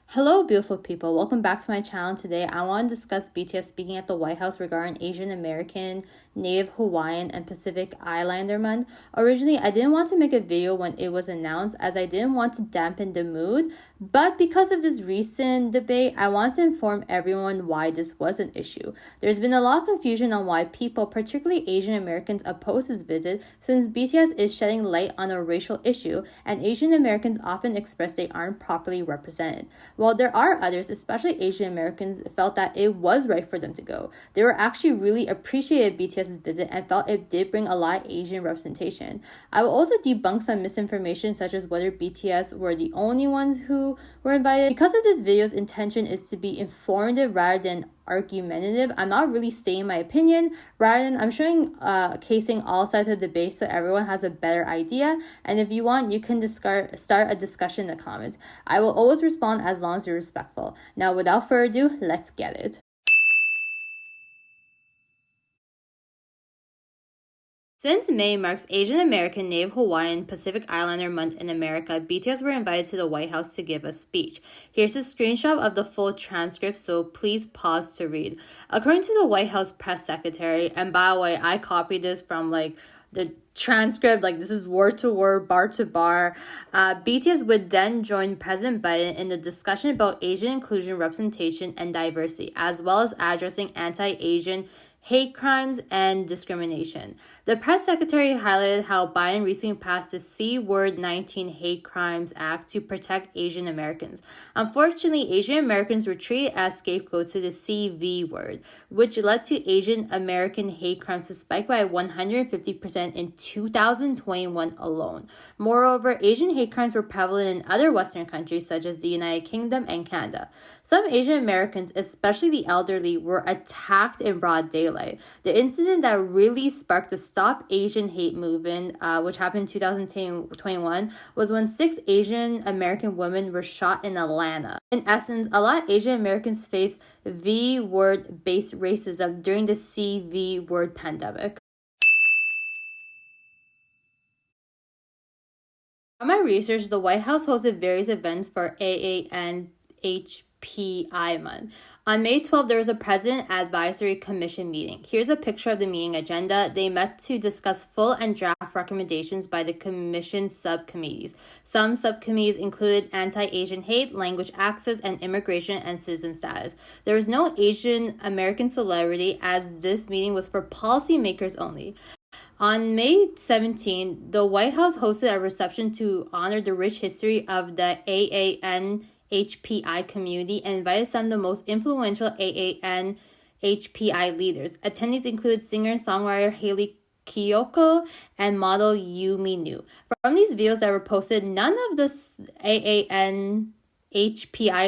Hello, beautiful people. Welcome back to my channel. Today, I want to discuss BTS speaking at the White House regarding Asian American, Native Hawaiian, and Pacific Islander Month. Originally, I didn't want to make a video when it was announced as I didn't want to dampen the mood, but because of this recent debate, I want to inform everyone why this was an issue. There's been a lot of confusion on why people, particularly Asian Americans, oppose this visit since BTS is shedding light on a racial issue and Asian Americans often express they aren't properly represented. While there are others, especially Asian Americans, felt that it was right for them to go. They were actually really appreciated BTS's visit and felt it did bring a lot of Asian representation. I will also debunk some misinformation such as whether BTS were the only ones who were invited. Because of this video's intention is to be informative rather than argumentative, I'm not really stating my opinion, rather than I'm showing casing all sides of the debate so everyone has a better idea. And if you want, you can start a discussion in the comments. I will always respond as long as you're respectful. Now, without further ado, let's get it. Since May marks Asian American, Native Hawaiian, Pacific Islander Month in America, BTS were invited to the White House to give a speech. Here's a screenshot of the full transcript, so please pause to read. According to the White House press secretary, and by the way, I copied this from the transcript, this is word to word, bar to bar. BTS would then join President Biden in the discussion about Asian inclusion, representation, and diversity, as well as addressing anti-Asian hate crimes and discrimination. The press secretary highlighted how Biden recently passed the C-Word 19 Hate Crimes Act to protect Asian Americans. Unfortunately, Asian Americans were treated as scapegoats to the CV word, which led to Asian American hate crimes to spike by 150% in 2021 alone. Moreover, Asian hate crimes were prevalent in other Western countries such as the United Kingdom and Canada. Some Asian Americans, especially the elderly, were attacked in broad daylight. The incident that really sparked the Stop Asian Hate movement, which happened in 2021, was when 6 Asian American women were shot in Atlanta. In essence, a lot of Asian Americans face V-word based racism during the CV word pandemic. From my research, the White House hosted various events for AANHPI month. On May 12th, there was a President Advisory Commission meeting. Here's a picture of the meeting agenda. They met to discuss full and draft recommendations by the Commission's subcommittees. Some subcommittees included anti-Asian hate, language access, and immigration and citizen status. There was no Asian American celebrity as this meeting was for policymakers only. On May 17, the White House hosted a reception to honor the rich history of the AANHPI community and invited some of the most influential AANHPI leaders. Attendees included singer-songwriter Haley Kiyoko and model Yumi Nu. From these videos that were posted, none of the AANHPI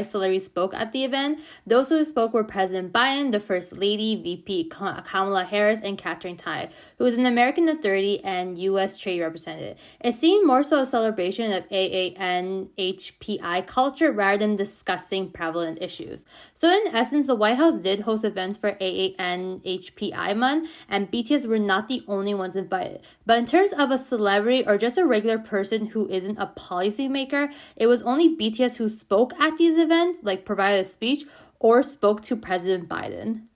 celebrities spoke at the event. Those who spoke were President Biden, the First Lady, VP Kamala Harris, and Catherine Tai, who is an American authority and U.S. Trade Representative. It seemed more so a celebration of AANHPI culture rather than discussing prevalent issues. So in essence, the White House did host events for AANHPI month, and BTS were not the only ones invited. But in terms of a celebrity or just a regular person who isn't a policymaker, it was only BTS who spoke at these events, provided a speech or spoke to President Biden.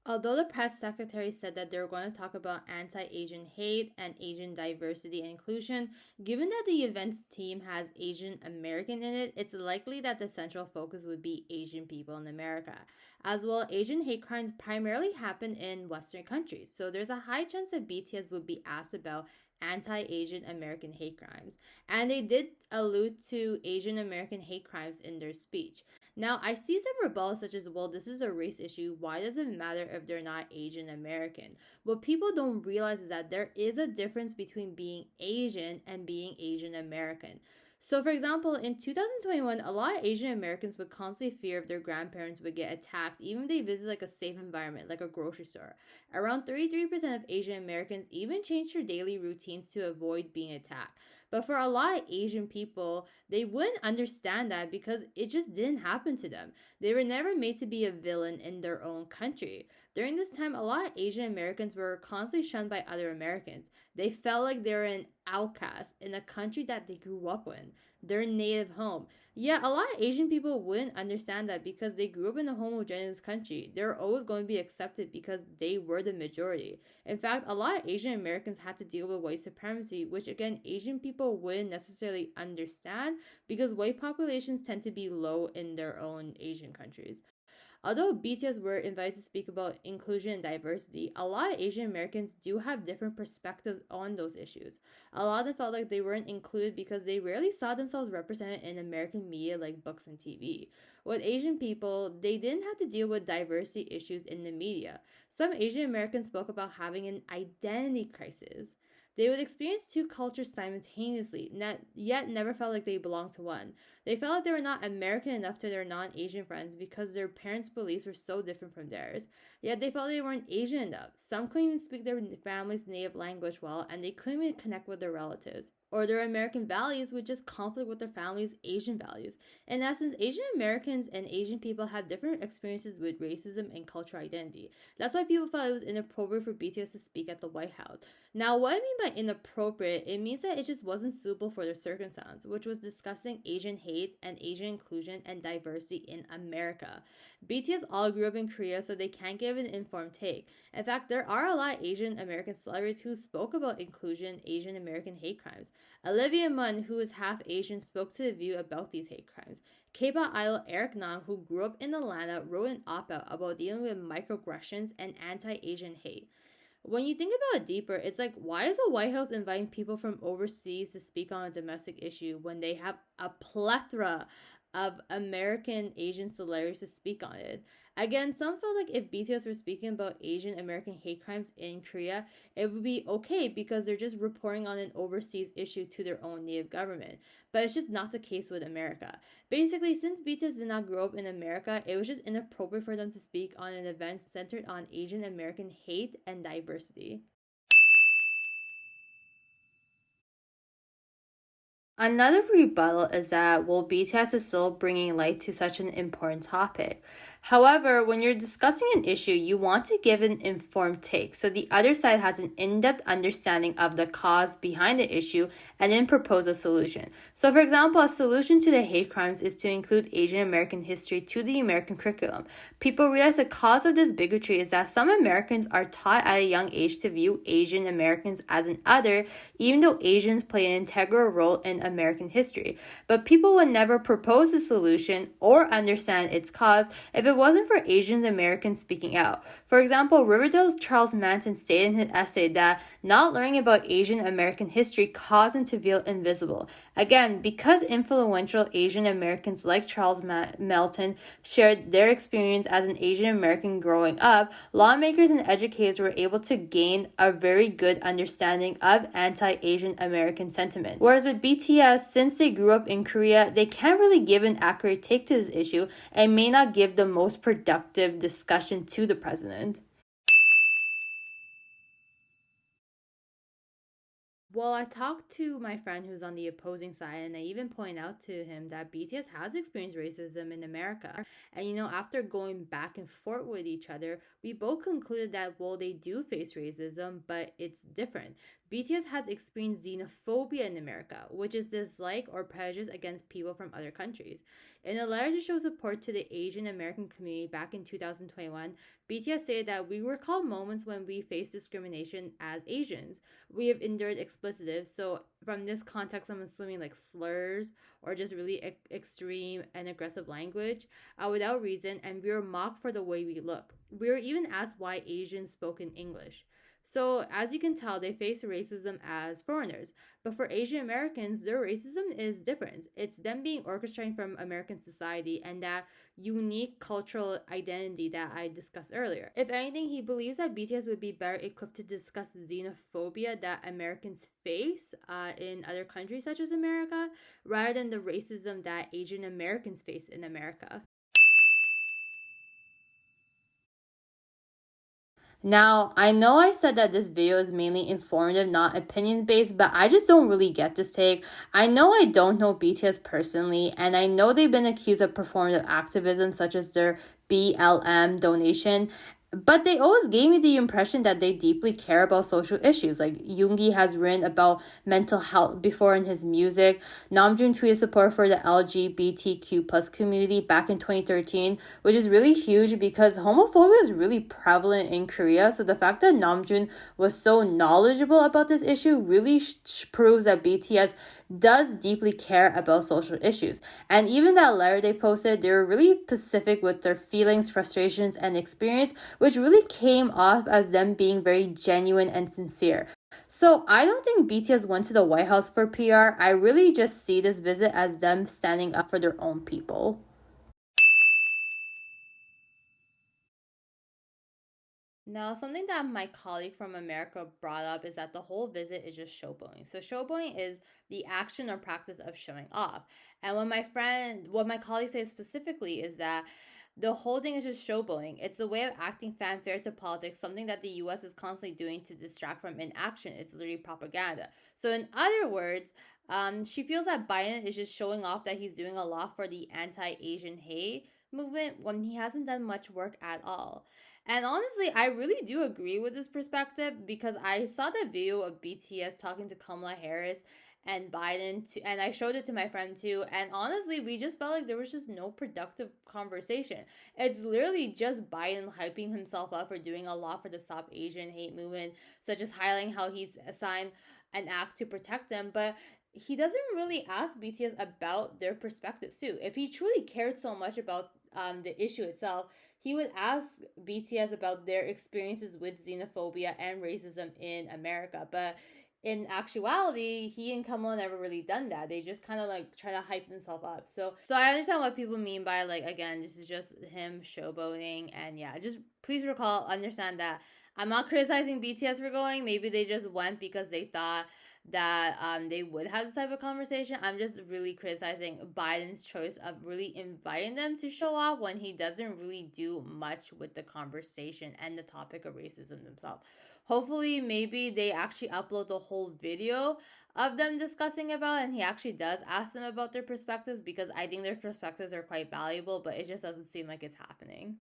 Although the press secretary said that they were going to talk about anti-Asian hate and Asian diversity and inclusion, given that the events team has Asian American in it, it's likely that the central focus would be Asian people in America. As well, Asian hate crimes primarily happen in Western countries, so there's a high chance that BTS would be asked about anti-Asian American hate crimes. And they did allude to Asian American hate crimes in their speech. Now, I see some rebuttals such as, well, this is a race issue. Why does it matter if they're not Asian American? What people don't realize is that there is a difference between being Asian and being Asian American. So, for example, in 2021, a lot of Asian Americans would constantly fear if their grandparents would get attacked, even if they visit a safe environment, like a grocery store. Around 33% of Asian Americans even changed their daily routines to avoid being attacked. But for a lot of Asian people, they wouldn't understand that because it just didn't happen to them. They were never made to be a villain in their own country. During this time, a lot of Asian Americans were constantly shunned by other Americans. They felt like they were an outcast in a country that they grew up in, their native home. Yeah, a lot of Asian people wouldn't understand that because they grew up in a homogeneous country. They're always going to be accepted because they were the majority. In fact, a lot of Asian Americans had to deal with white supremacy, which again, Asian people wouldn't necessarily understand because white populations tend to be low in their own Asian countries. Although BTS were invited to speak about inclusion and diversity, a lot of Asian Americans do have different perspectives on those issues. A lot of them felt like they weren't included because they rarely saw themselves represented in American media like books and TV. With Asian people, they didn't have to deal with diversity issues in the media. Some Asian Americans spoke about having an identity crisis. They would experience two cultures simultaneously, yet never felt like they belonged to one. They felt like they were not American enough to their non Asian friends because their parents' beliefs were so different from theirs. Yet they felt they weren't Asian enough. Some couldn't even speak their family's native language well, and they couldn't even connect with their relatives. Or their American values would just conflict with their family's Asian values. In essence, Asian Americans and Asian people have different experiences with racism and cultural identity. That's why people thought it was inappropriate for BTS to speak at the White House. Now, what I mean by inappropriate, it means that it just wasn't suitable for their circumstance, which was discussing Asian hate and Asian inclusion and diversity in America. BTS all grew up in Korea, so they can't give an informed take. In fact, there are a lot of Asian American celebrities who spoke about inclusion, Asian American hate crimes. Olivia Munn, who is half Asian, spoke to The View about these hate crimes. K-pop idol Eric Nam, who grew up in Atlanta, wrote an op-ed about dealing with microaggressions and anti-Asian hate. When you think about it deeper, it's like, why is the White House inviting people from overseas to speak on a domestic issue when they have a plethora of American Asian celebrities to speak on it? Again, some felt like if BTS were speaking about Asian American hate crimes in Korea, it would be okay because they're just reporting on an overseas issue to their own native government. But it's just not the case with America. Basically, since BTS did not grow up in America, it was just inappropriate for them to speak on an event centered on Asian American hate and diversity. Another rebuttal is that, well, BTS is still bringing light to such an important topic. However, when you're discussing an issue, you want to give an informed take so the other side has an in depth understanding of the cause behind the issue and then propose a solution. So, for example, a solution to the hate crimes is to include Asian American history to the American curriculum. People realize the cause of this bigotry is that some Americans are taught at a young age to view Asian Americans as an other, even though Asians play an integral role in American history. But people would never propose a solution or understand its cause if it wasn't for Asian Americans speaking out. For example, Riverdale's Charles Manson stated in his essay that not learning about Asian American history caused him to feel invisible. Again, because influential Asian Americans like Charles Melton shared their experience as an Asian American growing up, lawmakers and educators were able to gain a very good understanding of anti-Asian American sentiment. Whereas with BTS, since they grew up in Korea, they can't really give an accurate take to this issue and may not give the most productive discussion to the president. Well, I talked to my friend who's on the opposing side, and I even point out to him that BTS has experienced racism in America. And after going back and forth with each other, we both concluded that, well, they do face racism, but it's different. BTS has experienced xenophobia in America, which is dislike or prejudice against people from other countries. In a letter to show support to the Asian American community back in 2021, BTS stated that we recall moments when we faced discrimination as Asians. We have endured explicitives. So, from this context, I'm assuming like slurs or just really extreme and aggressive language without reason, and we were mocked for the way we look. We were even asked why Asians spoke in English. So, as you can tell, they face racism as foreigners. But for Asian Americans, their racism is different. It's them being orchestrated from American society and that unique cultural identity that I discussed earlier. If anything, he believes that BTS would be better equipped to discuss xenophobia that Americans face in other countries such as America, rather than the racism that Asian Americans face in America. Now, I know I said that this video is mainly informative, not opinion based, but I just don't really get this take. I know I don't know BTS personally, and I know they've been accused of performative activism, such as their BLM donation. But they always gave me the impression that they deeply care about social issues. Like Yoongi has written about mental health before in his music. Namjoon tweeted support for the LGBTQ plus community back in 2013, which is really huge because homophobia is really prevalent in Korea. So the fact that Namjoon was so knowledgeable about this issue really proves that BTS does deeply care about social issues. And even that letter they posted, they were really specific with their feelings, frustrations, and experience, which really came off as them being very genuine and sincere. So I don't think BTS went to the White House for PR. I really just see this visit as them standing up for their own people. Now, something that my colleague from America brought up is that the whole visit is just showboating. So, showboating is the action or practice of showing off. And what my colleague says specifically is that the whole thing is just showboating. It's a way of acting fanfare to politics, something that the US is constantly doing to distract from inaction. It's literally propaganda. So, in other words, she feels that Biden is just showing off that he's doing a lot for the anti Asian hate movement when he hasn't done much work at all. And honestly, I really do agree with this perspective because I saw the video of BTS talking to Kamala Harris and Biden and I showed it to my friend too. And honestly, we just felt like there was just no productive conversation. It's literally just Biden hyping himself up for doing a lot for the Stop Asian Hate movement, such as highlighting how he's assigned an act to protect them. But he doesn't really ask BTS about their perspectives too. If he truly cared so much about the issue itself, he would ask BTS about their experiences with xenophobia and racism in America. But in actuality, he and Kamala never really done that. They just kind of like try to hype themselves up. So I understand what people mean by like again, this is just him showboating, and yeah, just please understand that I'm not criticizing BTS for going. Maybe they just went because they thought that they would have this type of conversation. I'm just really criticizing Biden's choice of really inviting them to show up when he doesn't really do much with the conversation and the topic of racism themselves. Hopefully, maybe they actually upload the whole video of them discussing about it, and he actually does ask them about their perspectives because I think their perspectives are quite valuable, but it just doesn't seem like it's happening.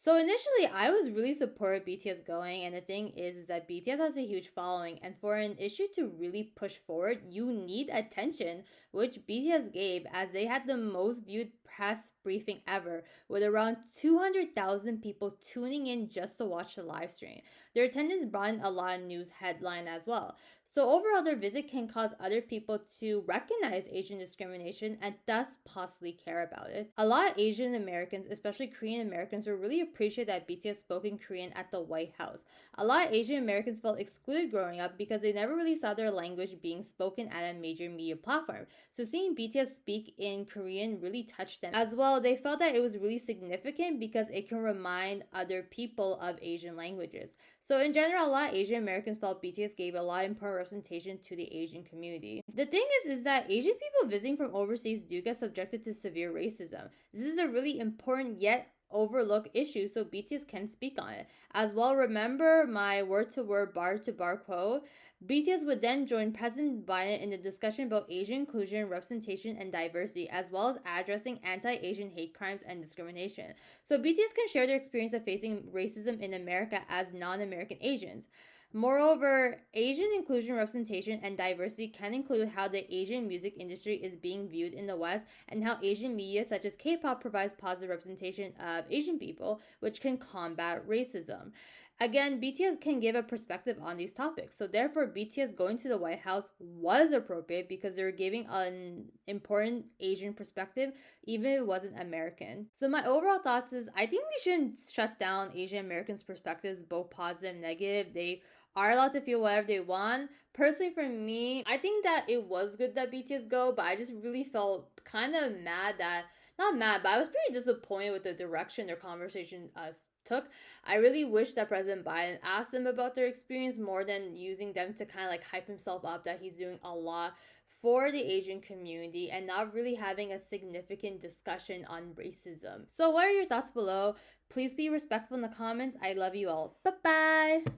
So initially, I was really supportive BTS going, and the thing is that BTS has a huge following, and for an issue to really push forward, you need attention, which BTS gave, as they had the most viewed press briefing ever, with around 200,000 people tuning in just to watch the live stream. Their attendance brought in a lot of news headline as well. So overall, their visit can cause other people to recognize Asian discrimination and thus possibly care about it. A lot of Asian Americans, especially Korean Americans, were really appreciate that BTS spoke in Korean at the White House. A lot of Asian Americans felt excluded growing up because they never really saw their language being spoken at a major media platform. So seeing BTS speak in Korean really touched them. As well, they felt that it was really significant because it can remind other people of Asian languages. So in general, a lot of Asian Americans felt BTS gave a lot of important representation to the Asian community. The thing is that Asian people visiting from overseas do get subjected to severe racism. This is a really important yet overlooked issue, so BTS can speak on it. As well, remember my word to word, bar to bar quote. BTS would then join President Biden in the discussion about Asian inclusion, representation, and diversity, as well as addressing anti Asian hate crimes and discrimination. So BTS can share their experience of facing racism in America as non American Asians. Moreover, Asian inclusion, representation, and diversity can include how the Asian music industry is being viewed in the West and how Asian media such as K-pop provides positive representation of Asian people, which can combat racism. Again, BTS can give a perspective on these topics. So therefore, BTS going to the White House was appropriate because they were giving an important Asian perspective, even if it wasn't American. So my overall thoughts is I think we shouldn't shut down Asian Americans' perspectives, both positive and negative. They are allowed to feel whatever they want. Personally, for me, I think that it was good that BTS go, but I just really felt kind of mad that, not mad, but I was pretty disappointed with the direction their conversation took. I really wish that President Biden asked them about their experience more than using them to kind of like hype himself up that he's doing a lot for the Asian community and not really having a significant discussion on racism. So what are your thoughts below? Please be respectful in the comments. I love you all. Bye bye.